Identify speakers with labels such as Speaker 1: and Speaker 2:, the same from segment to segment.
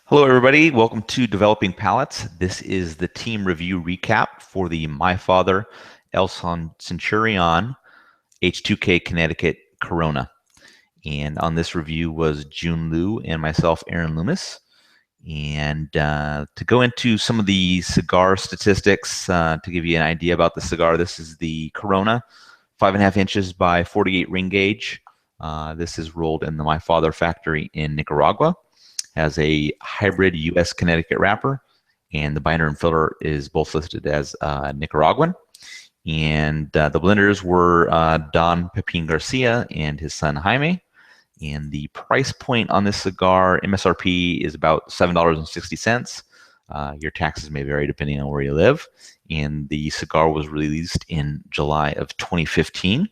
Speaker 1: Hello, everybody. Welcome to Developing Palates. This is the team review recap for the My Father El Centurion H-2K Connecticut Corona. And on this review was Jiunn Liu and myself, Aaron Loomis. And to go into some of the cigar statistics, to give you an idea about the cigar, this is the Corona, 5.5 inches by 48 ring gauge. This is rolled in the My Father factory in Nicaragua. Has a hybrid U.S. Connecticut wrapper, and the binder and filter is both listed as Nicaraguan. And the blenders were Don Pepin Garcia and his son Jaime. And the price point on this cigar, MSRP, is about $7.60. Your taxes may vary depending on where you live. And the cigar was released in July of 2015.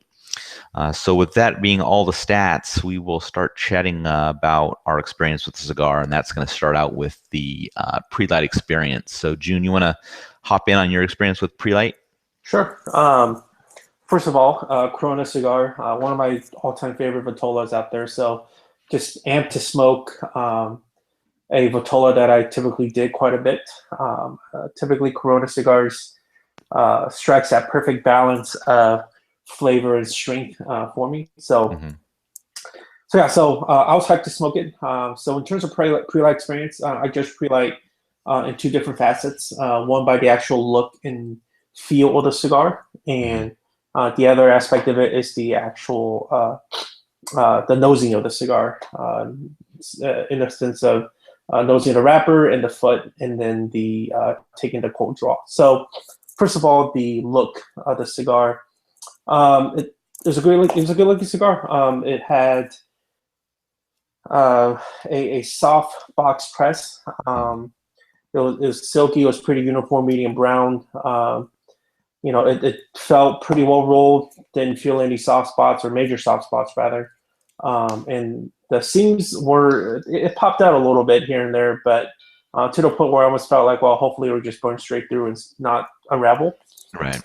Speaker 1: So with that being all the stats, we will start chatting about our experience with the cigar, and that's going to start out with the pre-light experience. So Jiunn, you want to hop in on your experience with pre-light?
Speaker 2: Sure. First of all, Corona cigar, one of my all-time favorite Vitolas out there. So just amped to smoke a Vitola that I typically did quite a bit. Typically Corona cigars strikes that perfect balance of flavor and strength for me. So, I was hyped to smoke it. So in terms of pre-light experience, I judge pre-light in two different facets. One by the actual look and feel of the cigar, and the other aspect of it is the actual the nosing of the cigar, in the sense of nosing the wrapper and the foot, and then the taking the cold draw. So first of all, the look of the cigar. It was a good looking cigar. It had a soft box press. It was silky. It was pretty uniform, medium brown. It felt pretty well rolled. Didn't feel any soft spots or major soft spots rather. And the seams it popped out a little bit here and there, but to the point where I almost felt like, well, hopefully we're just going straight through and not unravel.
Speaker 1: Right.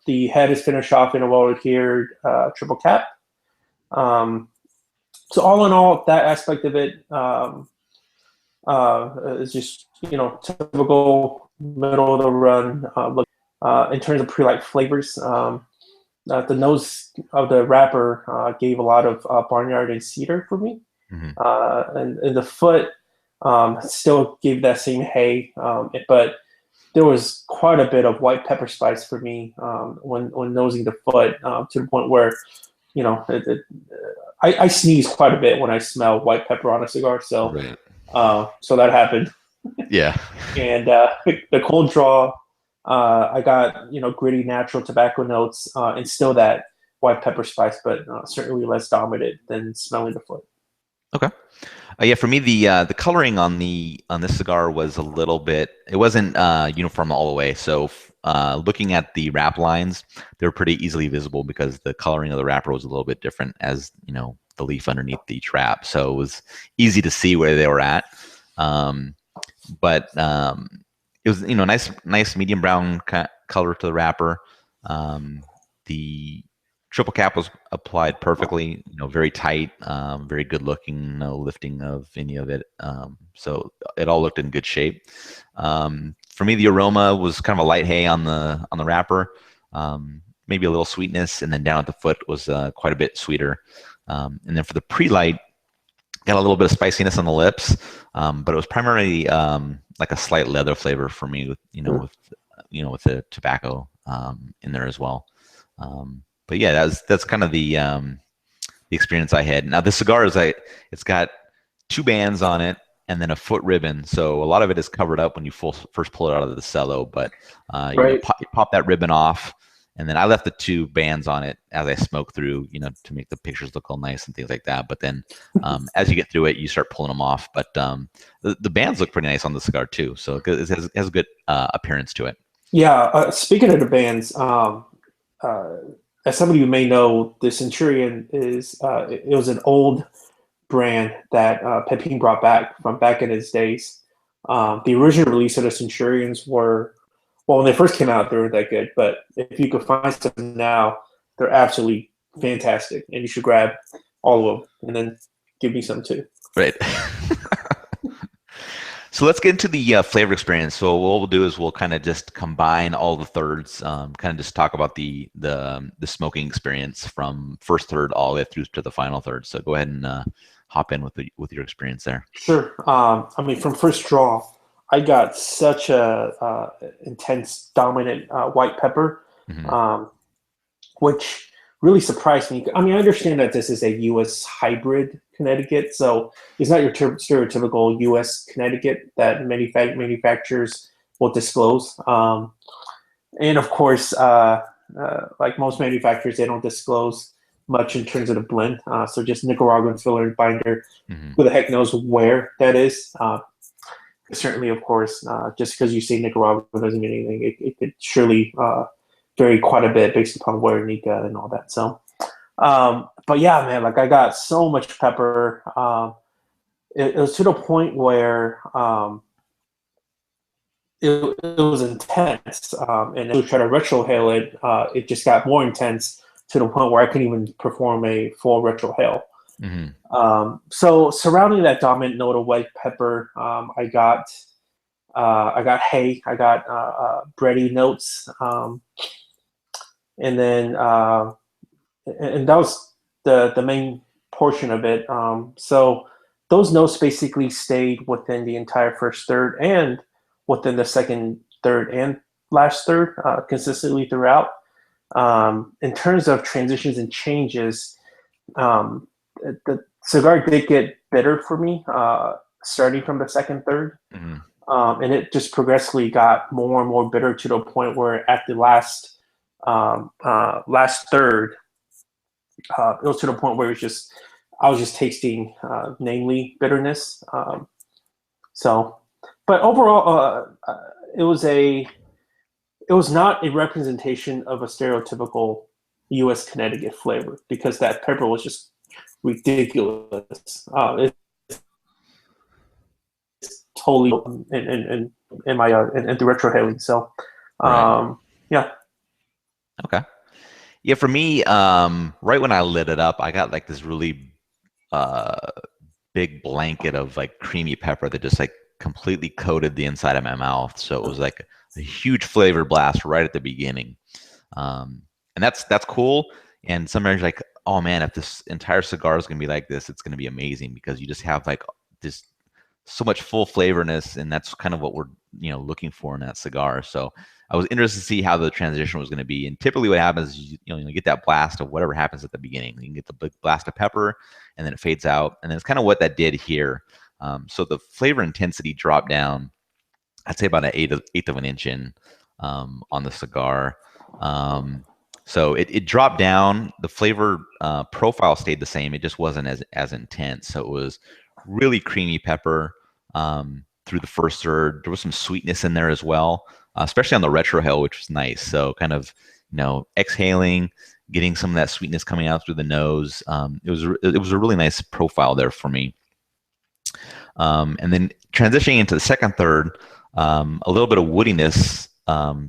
Speaker 2: The head is finished off in a well-adhered triple cap. So all in all, that aspect of it is just typical middle of the run look. In terms of pre-light flavors, the nose of the wrapper gave a lot of barnyard and cedar for me, and the foot still gave that same hay, but there was quite a bit of white pepper spice for me when nosing the foot, to the point where, I sneeze quite a bit when I smell white pepper on a cigar. So, so that happened.
Speaker 1: Yeah.
Speaker 2: And the cold draw, I got gritty natural tobacco notes, and still that white pepper spice, but certainly less dominant than smelling the foot.
Speaker 1: Okay. Yeah, for me, the coloring on this cigar was a little bit. It wasn't uniform all the way. So looking at the wrap lines, they were pretty easily visible because the coloring of the wrapper was a little bit different, as the leaf underneath each wrap. So it was easy to see where they were at. But it was nice medium brown color to the wrapper. The triple cap was applied perfectly, very tight, very good looking, no lifting of any of it. So it all looked in good shape. For me, the aroma was kind of a light hay on the wrapper, maybe a little sweetness, and then down at the foot was quite a bit sweeter. And then for the pre-light, got a little bit of spiciness on the lips, but it was primarily like a slight leather flavor for me, with with the tobacco in there as well. But yeah, that's kind of the experience I had. Now the cigar it's got 2 bands on it and then a foot ribbon, so a lot of it is covered up when you first pull it out of the cello. But you pop that ribbon off, and then I left the 2 bands on it as I smoked through, to make the pictures look all nice and things like that. But then as you get through it, you start pulling them off. But the bands look pretty nice on the cigar too, so it has a good appearance to it.
Speaker 2: Yeah. Speaking of the bands. As some of you may know, the Centurion it was an old brand that Pepin brought back from back in his days. The original release of the Centurions were, well, when they first came out, they were that good. But if you could find some now, they're absolutely fantastic, and you should grab all of them and then give me some too.
Speaker 1: Right. So let's get into the flavor experience. So what we'll do is we'll kind of just combine all the thirds, kind of just talk about the smoking experience from first third all the way through to the final third. So go ahead and hop in with your experience there.
Speaker 2: Sure. I mean, from first draw, I got such a intense, dominant white pepper,
Speaker 1: Hmm.
Speaker 2: um, which really surprised me. I mean, I understand that this is a U.S. hybrid Connecticut, so it's not your stereotypical U.S. Connecticut that manufacturers will disclose. And of course, like most manufacturers, they don't disclose much in terms of the blend. So just Nicaraguan filler and binder.
Speaker 1: Hmm.
Speaker 2: Who the heck knows where that is? Certainly, of course, just because you say Nicaragua doesn't mean anything. It could surely vary quite a bit based upon where Nika and all that. So, but yeah, man, like I got so much pepper. It was to the point where it was intense. And to try to retrohale it, it just got more intense to the point where I couldn't even perform a full retrohale.
Speaker 1: Hmm.
Speaker 2: So surrounding that dominant note of white pepper, I got hay, I got bready notes, and then and that was the main portion of it. So those notes basically stayed within the entire first third and within the second third and last third consistently throughout. In terms of transitions and changes, the cigar did get better for me starting from the second third.
Speaker 1: Hmm.
Speaker 2: And it just progressively got more and more bitter to the point where at the last third, it was to the point where it was just I was just tasting namely bitterness. So, but overall, it was not a representation of a stereotypical U.S. Connecticut flavor because that pepper was just ridiculous. It's totally in my in the retrohaling. So,
Speaker 1: Right.
Speaker 2: yeah.
Speaker 1: Okay. Yeah, for me, right when I lit it up, I got like this really uh, big blanket of like creamy pepper that just like completely coated the inside of my mouth. So it was like a huge flavor blast right at the beginning. And that's cool. And sometimes you're like, oh man, if this entire cigar is gonna be like this, it's gonna be amazing because you just have like this so much full flavorness, and that's kind of what we're looking for in that cigar. So I was interested to see how the transition was going to be. And typically, what happens is you get that blast of whatever happens at the beginning. You can get the big blast of pepper, and then it fades out, and then it's kind of what that did here. So the flavor intensity dropped down. I'd say about an eighth of an inch in on the cigar. So it dropped down. The flavor profile stayed the same. It just wasn't as intense. So it was really creamy pepper through the first third. There was some sweetness in there as well, especially on the retrohale, which was nice. So kind of exhaling, getting some of that sweetness coming out through the nose. It was a really nice profile there for me. And then transitioning into the second third, a little bit of woodiness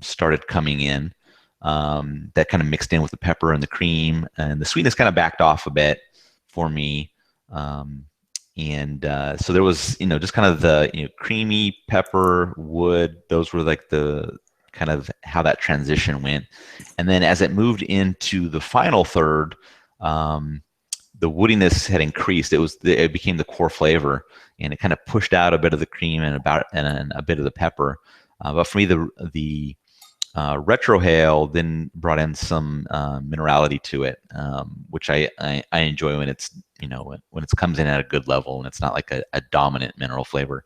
Speaker 1: started coming in. That kind of mixed in with the pepper and the cream, and the sweetness kind of backed off a bit for me. So there was, just kind of the, creamy pepper, wood. Those were like the kind of how that transition went. And then as it moved into the final third, the woodiness had increased. It became the core flavor, and it kind of pushed out a bit of the cream and a bit of the pepper. But for me, the retrohale then brought in some minerality to it, which I enjoy when it's when it comes in at a good level and it's not like a dominant mineral flavor.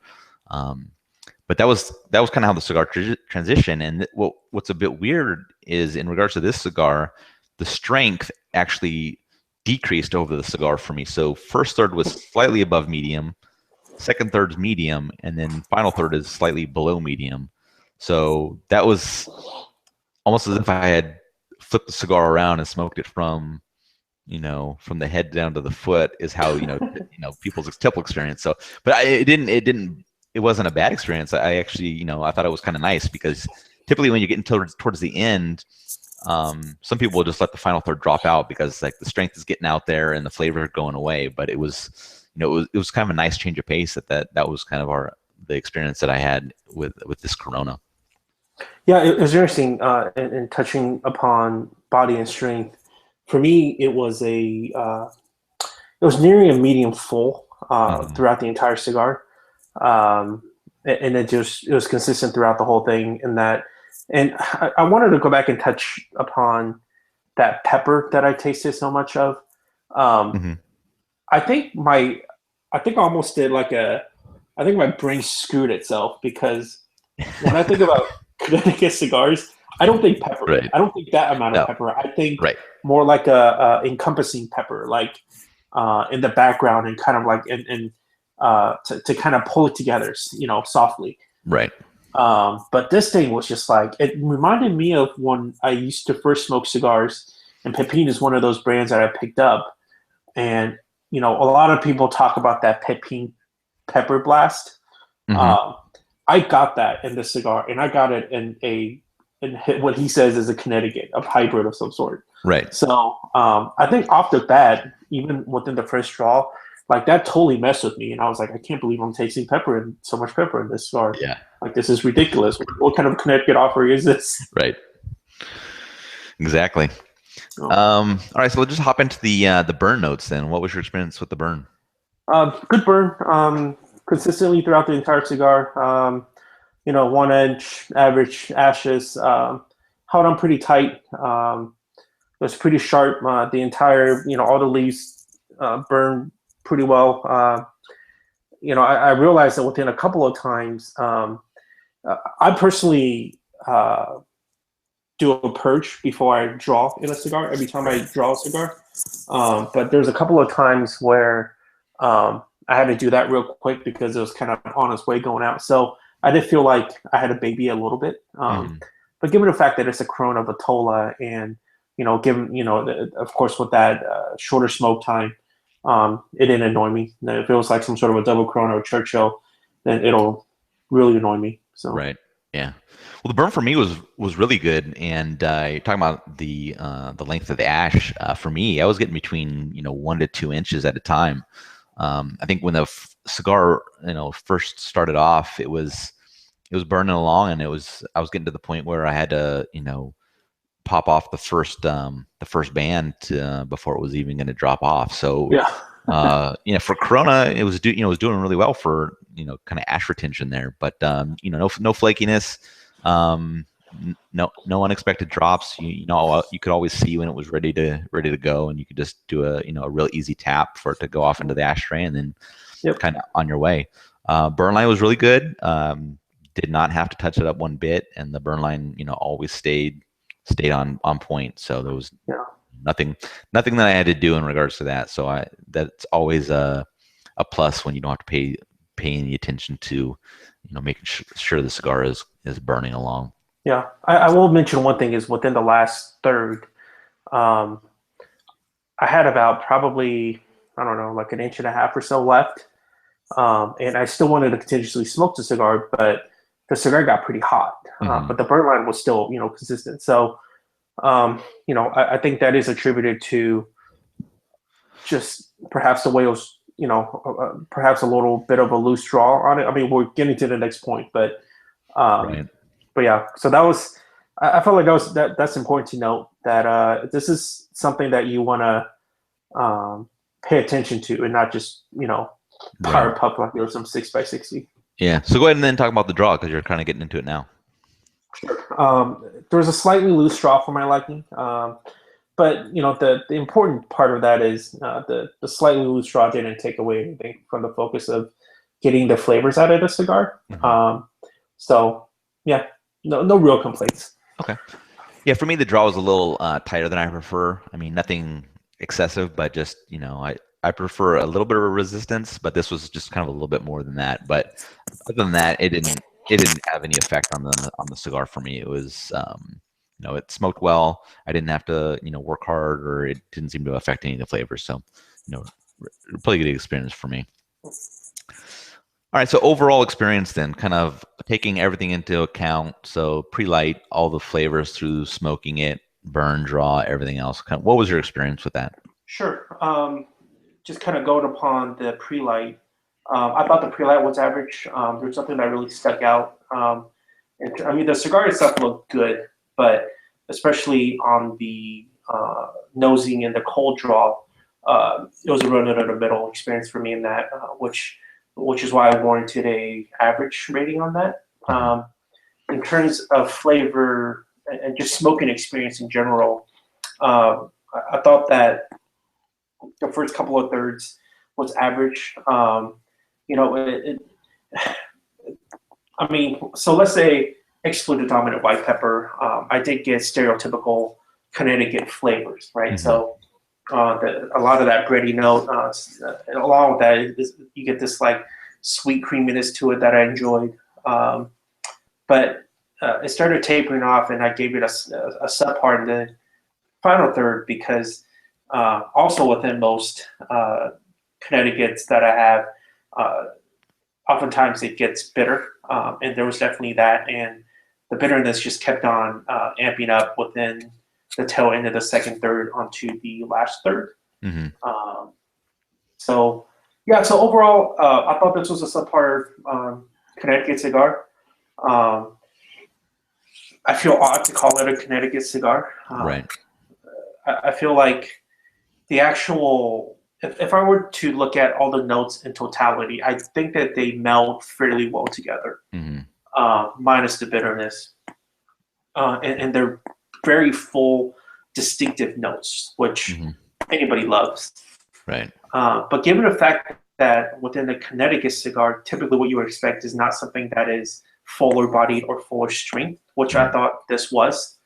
Speaker 1: But that was kind of how the cigar transition. And what's a bit weird is in regards to this cigar, the strength actually decreased over the cigar for me. So first third was slightly above medium, second third's medium, and then final third is slightly below medium. So that was almost as if I had flipped the cigar around and smoked it from the head down to the foot is how people's typical experience. So, but it wasn't a bad experience. I actually I thought it was kind of nice because typically when you're getting towards the end, some people will just let the final third drop out because like the strength is getting out there and the flavor going away. But it was it was kind of a nice change of pace that was kind of the experience that I had with this Corona.
Speaker 2: Yeah, it was interesting. In touching upon body and strength, for me, it was nearing a medium full
Speaker 1: Hmm.
Speaker 2: throughout the entire cigar, and it was consistent throughout the whole thing. In that, and I wanted to go back and touch upon that pepper that I tasted so much of. Um,
Speaker 1: Hmm.
Speaker 2: I think I think I almost did like I think my brain screwed itself because when I think about Connecticut cigars, I don't think pepper.
Speaker 1: Right.
Speaker 2: I don't think that amount of
Speaker 1: No.
Speaker 2: pepper. I think
Speaker 1: Right.
Speaker 2: more like a encompassing pepper, like in the background and kind of like to kind of pull it together, softly.
Speaker 1: Right.
Speaker 2: But this thing was just like it reminded me of when I used to first smoke cigars, and Pepin is one of those brands that I picked up, and a lot of people talk about that Pepin pepper blast.
Speaker 1: Hmm.
Speaker 2: Um, I got that in the cigar, and I got it in what he says is a Connecticut, a hybrid of some sort.
Speaker 1: Right.
Speaker 2: So I think off the bat, even within the first draw, like that totally messed with me, and I was like, I can't believe I'm tasting pepper and so much pepper in this cigar.
Speaker 1: Yeah.
Speaker 2: Like this is ridiculous. What kind of Connecticut offer is this?
Speaker 1: Right. Exactly.
Speaker 2: Oh.
Speaker 1: All right, so we'll just hop into the burn notes then. What was your experience with the burn?
Speaker 2: Good burn, consistently throughout the entire cigar. 1 inch average ashes. Held on pretty tight. It was pretty sharp. The entire, all the leaves burned pretty well. I realized that within a couple of times, I personally do a purge before I draw in a cigar. Every time I
Speaker 1: Right.
Speaker 2: draw a cigar, but there's a couple of times where I had to do that real quick because it was kind of on its way going out. So I did feel like I had a baby a little bit.
Speaker 1: Hmm.
Speaker 2: But given the fact that it's a Corona Vitola and, given, of course, with that shorter smoke time, it didn't annoy me. If it was like some sort of a double Corona or Churchill, then it'll really annoy me. So,
Speaker 1: Right. Yeah. Well, the burn for me was really good, and you're talking about the length of the ash. For me, I was getting between 1 to 2 inches at a time. I think when the cigar first started off, it was burning along, and I was getting to the point where I had to pop off the first band before it was even going to drop off. So
Speaker 2: yeah.
Speaker 1: for Corona, it was doing really well for kind of ash retention there, but no flakiness, no unexpected drops. You could always see when it was ready to go, and you could just do a real easy tap for it to go off into the ashtray, and then
Speaker 2: Yep.
Speaker 1: kind of on your way. Burn line was really good. Did not have to touch it up one bit, and the burn line always stayed on point. So there was
Speaker 2: Yeah.
Speaker 1: nothing that I had to do in regards to that. So that's always a plus when you don't have to pay any attention to making sure the cigar is burning along.
Speaker 2: Yeah. I will mention one thing is within the last third, um, I had about probably, I don't know, like an inch and a half or so left. And I still wanted to continuously smoke the cigar, but the cigar got pretty hot.
Speaker 1: Hmm.
Speaker 2: But the burn line was still, consistent. So, I think that is attributed to just perhaps the way it was, perhaps a little bit of a loose draw on it. I mean, we're getting to the next point, um,
Speaker 1: Right.
Speaker 2: but yeah. So that was, I felt like that's important to note that this is something that you want to pay attention to, and not just
Speaker 1: Right.
Speaker 2: power puff like there was some 6x60.
Speaker 1: Yeah. So go ahead and then talk about the draw because you're kind of getting into it now.
Speaker 2: Sure. There was a slightly loose straw for my liking, but the important part of that is the slightly loose straw didn't take away anything from the focus of getting the flavors out of the cigar.
Speaker 1: Hmm.
Speaker 2: So yeah, no real complaints.
Speaker 1: Okay. Yeah, for me the draw was a little tighter than I prefer. I mean, nothing excessive, but just I prefer a little bit of a resistance, but this was just kind of a little bit more than that. But other than that, it didn't have any effect on the cigar for me. It was it smoked well. I didn't have to work hard, or it didn't seem to affect any of the flavors. So pretty good experience for me. All right, so overall experience then, kind of taking everything into account. So pre-light, all the flavors through smoking it, burn, draw, everything else. Kind of, what was your experience with that?
Speaker 2: Sure. Just kind of going upon the pre-light. I thought the pre-light was average. There's something that really stuck out. I mean, the cigar itself looked good, but especially on the nosing and the cold draw, it was a run of the middle experience for me in that, which is why I warranted a average rating on that. In terms of flavor and just smoking experience in general, I thought that the first couple of thirds was average. You know, I mean, so let's say exclude the dominant white pepper. I did get stereotypical Connecticut flavors, right? So a lot of that bready note, along with that, you get this like sweet creaminess to it that I enjoyed. But it started tapering off, and I gave it a subpar in the final third because also within most Connecticut's that I have, oftentimes it gets bitter, and there was definitely that, and the bitterness just kept on amping up within the tail end of the second third onto the last third. So overall, I thought this was a subpar Connecticut cigar. I feel odd to call it a Connecticut cigar.
Speaker 1: Right.
Speaker 2: I feel like the actual, if I were to look at all the notes in totality, I think that they meld fairly well together, minus the bitterness. And they're very full, distinctive notes, which anybody loves.
Speaker 1: Right.
Speaker 2: But given the fact that within the Connecticut cigar, typically what you would expect is not something that is fuller bodied or fuller strength, which I thought this was.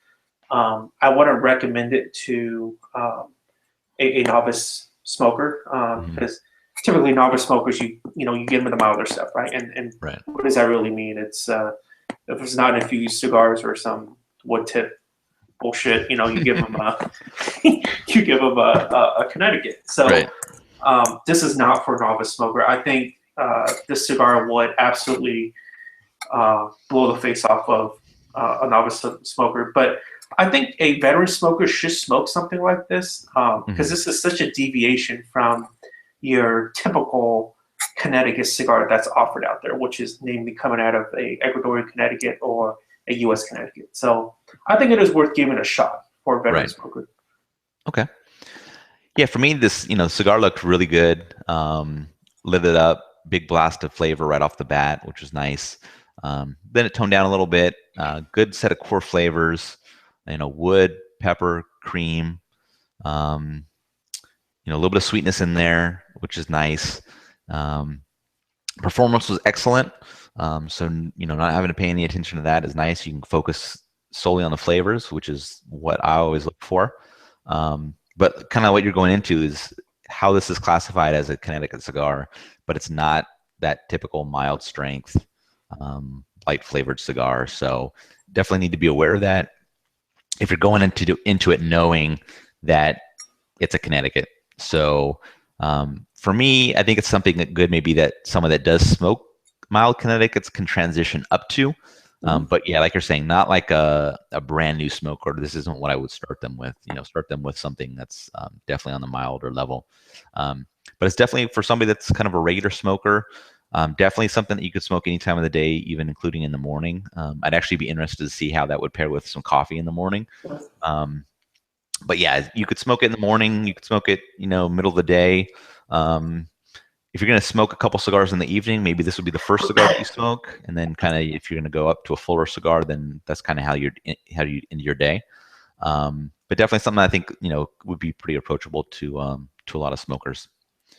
Speaker 2: I wouldn't recommend it to a novice smoker because typically novice smokers, you give them the milder stuff, right? And what does that really mean? It's if it's not infused cigars or some wood tip bullshit, you give them a Connecticut. So this is not for a novice smoker. I think this cigar would absolutely blow the face off of a novice smoker. But I think a veteran smoker should smoke something like this because this is such a deviation from your typical Connecticut cigar that's offered out there, which is namely coming out of a Ecuadorian Connecticut or a U.S. Connecticut. So I think it is worth giving a shot for a veteran smoker.
Speaker 1: Okay. Yeah, for me, this cigar looked really good. Lit it up, big blast of flavor right off the bat, which was nice. Then it toned down a little bit. Good set of core flavors. Wood, pepper, cream. A little bit of sweetness in there, which is nice. Performance was excellent. So not having to pay any attention to that is nice. You can focus solely on the flavors, which is what I always look for. But kind of what you're going into is how this is classified as a Connecticut cigar, but it's not that typical mild strength, light flavored cigar. So definitely need to be aware of that if you're going into it knowing that it's a Connecticut. So for me, I think it's something that good maybe that someone that does smoke mild Connecticut's can transition up to. But yeah, like you're saying, not like a brand new smoker. This isn't what I would start them with. Start them with something that's definitely on the milder level. But it's definitely for somebody that's kind of a regular smoker. Definitely something that you could smoke any time of the day, even including in the morning. I'd actually be interested to see how that would pair with some coffee in the morning. But yeah, you could smoke it in the morning. You could smoke it, middle of the day. If you're going to smoke a couple cigars in the evening, maybe this would be the first cigar that you smoke. And then kind of if you're going to go up to a fuller cigar, then that's kind of how you end your day. But definitely something I think, would be pretty approachable to a lot of smokers.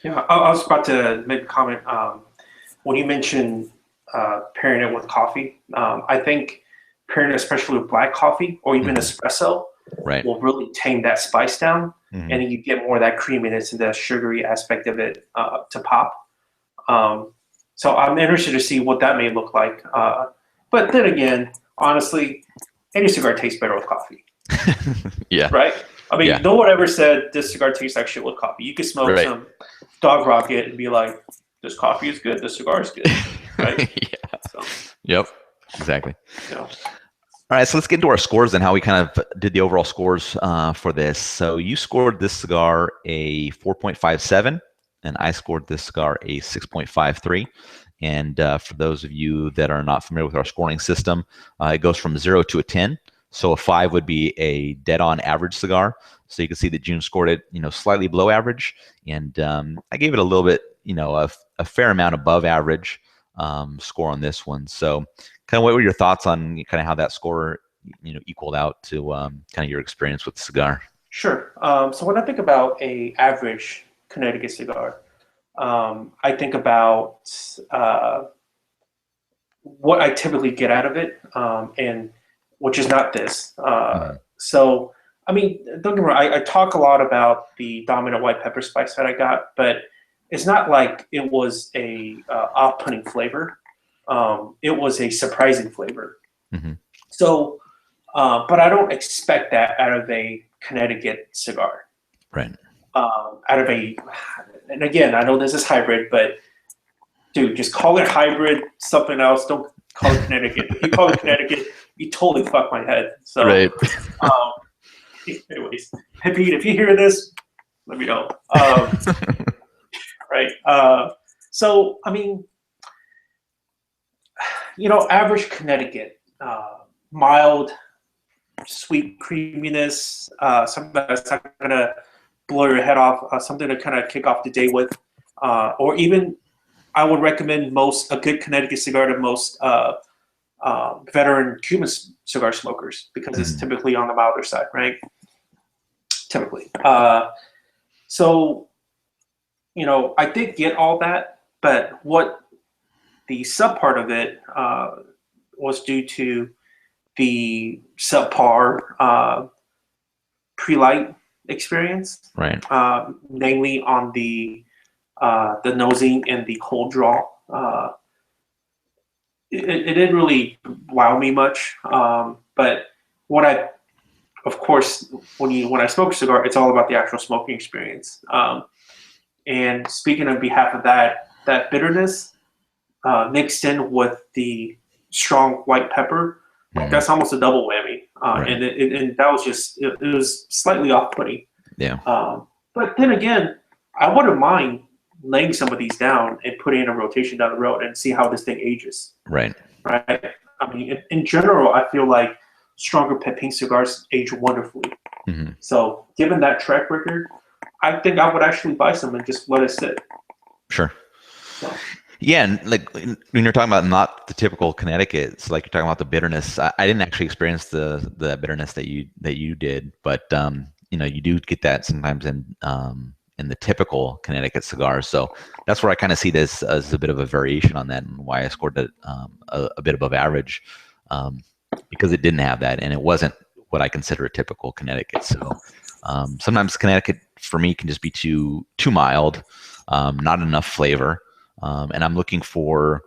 Speaker 2: Yeah, I was about to make a comment. When you mentioned pairing it with coffee, I think pairing it especially with black coffee or even espresso will really tame that spice down. And then you get more of that creaminess and the sugary aspect of it to pop. So I'm interested to see what that may look like. But then again, honestly, any cigar tastes better with coffee.
Speaker 1: Yeah.
Speaker 2: Right? I mean, no one ever said this cigar tastes like shit with coffee. You could smoke some Dog Rocket and be like, this coffee is good, this cigar is good. Right? So.
Speaker 1: Yep. Exactly. All right, so let's get into our scores and how we kind of did the overall scores for this. So you scored this cigar a 4.57, and I scored this cigar a 6.53. And for those of you that are not familiar with our scoring system, it goes from 0 to a 10. So a 5 would be a dead-on average cigar. So you can see that Jiunn scored it, slightly below average, and I gave it a little bit, a fair amount above average score on this one. So, kind of, what were your thoughts on kind of how that score, equaled out to kind of your experience with the cigar?
Speaker 2: Sure. So when I think about a average Connecticut cigar, I think about what I typically get out of it, and which is not this. So, I mean, don't get me wrong, I talk a lot about the dominant white pepper spice that I got, but it's not like it was a off-putting flavor. It was a surprising flavor. So, but I don't expect that out of a Connecticut cigar.
Speaker 1: Right.
Speaker 2: Out of and again, I know this is hybrid, but dude, just call it hybrid, something else. Don't call it Connecticut. If you call it Connecticut, you totally fuck my head. So,
Speaker 1: right.
Speaker 2: Anyways, Pete, if you hear this, let me know. Right. So, I mean, average Connecticut, mild, sweet creaminess, something that's not going to blow your head off, something to kind of kick off the day with, or even I would recommend a good Connecticut cigar to most veteran Cuban cigar smokers, because it's typically on the milder side, right? Typically. So, I did get all that, but what the sub part of it was due to the subpar pre-light experience,
Speaker 1: right?
Speaker 2: Namely on the nosing and the cold draw. It didn't really wow me much, but of course, when I smoke a cigar, it's all about the actual smoking experience. And speaking on behalf of that bitterness mixed in with the strong white pepper, that's almost a double whammy.
Speaker 1: Right.
Speaker 2: And that was just, it was slightly off-putting.
Speaker 1: Yeah.
Speaker 2: But then again, I wouldn't mind laying some of these down and putting in a rotation down the road and see how this thing ages.
Speaker 1: Right.
Speaker 2: Right. I mean, in general, I feel like stronger pink cigars age wonderfully. So given that track record, I think I would actually buy some and just let it sit.
Speaker 1: Sure.
Speaker 2: So.
Speaker 1: Yeah, and like when you're talking about not the typical Connecticut, it's like you're talking about the bitterness. I didn't actually experience the bitterness that you did, but you do get that sometimes in the typical Connecticut cigar. So that's where I kind of see this as a bit of a variation on that, and why I scored it a bit above average, because it didn't have that, and it wasn't what I consider a typical Connecticut. So sometimes Connecticut for me can just be too mild, not enough flavor. And I'm looking for,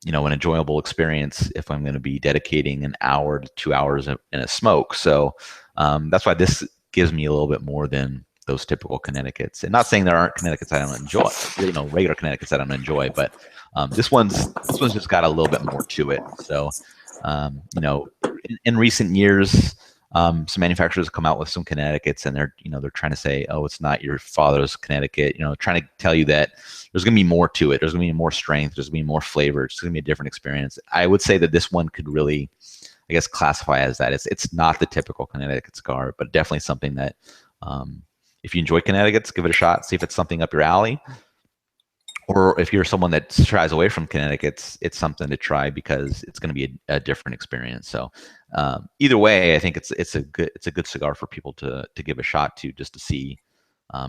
Speaker 1: an enjoyable experience if I'm going to be dedicating an hour to 2 hours in a smoke. So that's why this gives me a little bit more than those typical Connecticut's. And not saying there aren't Connecticut's I don't enjoy, regular Connecticut's I don't enjoy, but this one's just got a little bit more to it. So, in recent years, some manufacturers have come out with some Connecticut's, and they're trying to say, oh, it's not your father's Connecticut, trying to tell you that there's going to be more to it. There's going to be more strength. There's going to be more flavor. It's going to be a different experience. I would say that this one could really, I guess, classify as that. It's not the typical Connecticut cigar, but definitely something that if you enjoy Connecticut's, give it a shot. See if it's something up your alley. Or if you're someone that shies away from Connecticut's, it's something to try because it's going to be a different experience. So either way, I think it's a good cigar for people to give a shot to, just to see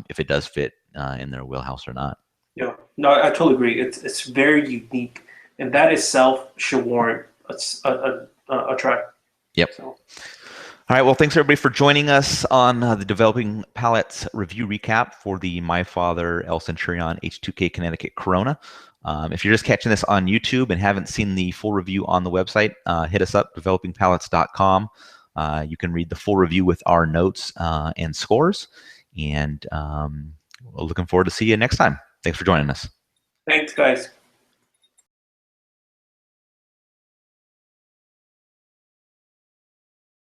Speaker 1: if it does fit in their wheelhouse or not.
Speaker 2: Yeah, no, I totally agree. It's very unique, and that itself should warrant a try.
Speaker 1: Yep.
Speaker 2: So.
Speaker 1: All right. Well, thanks everybody for joining us on the Developing Palates review recap for the My Father El Centurion H-2K Connecticut Corona. If you're just catching this on YouTube and haven't seen the full review on the website, hit us up, developingpalates.com. You can read the full review with our notes and scores. And we're looking forward to see you next time. Thanks for joining us.
Speaker 2: Thanks, guys.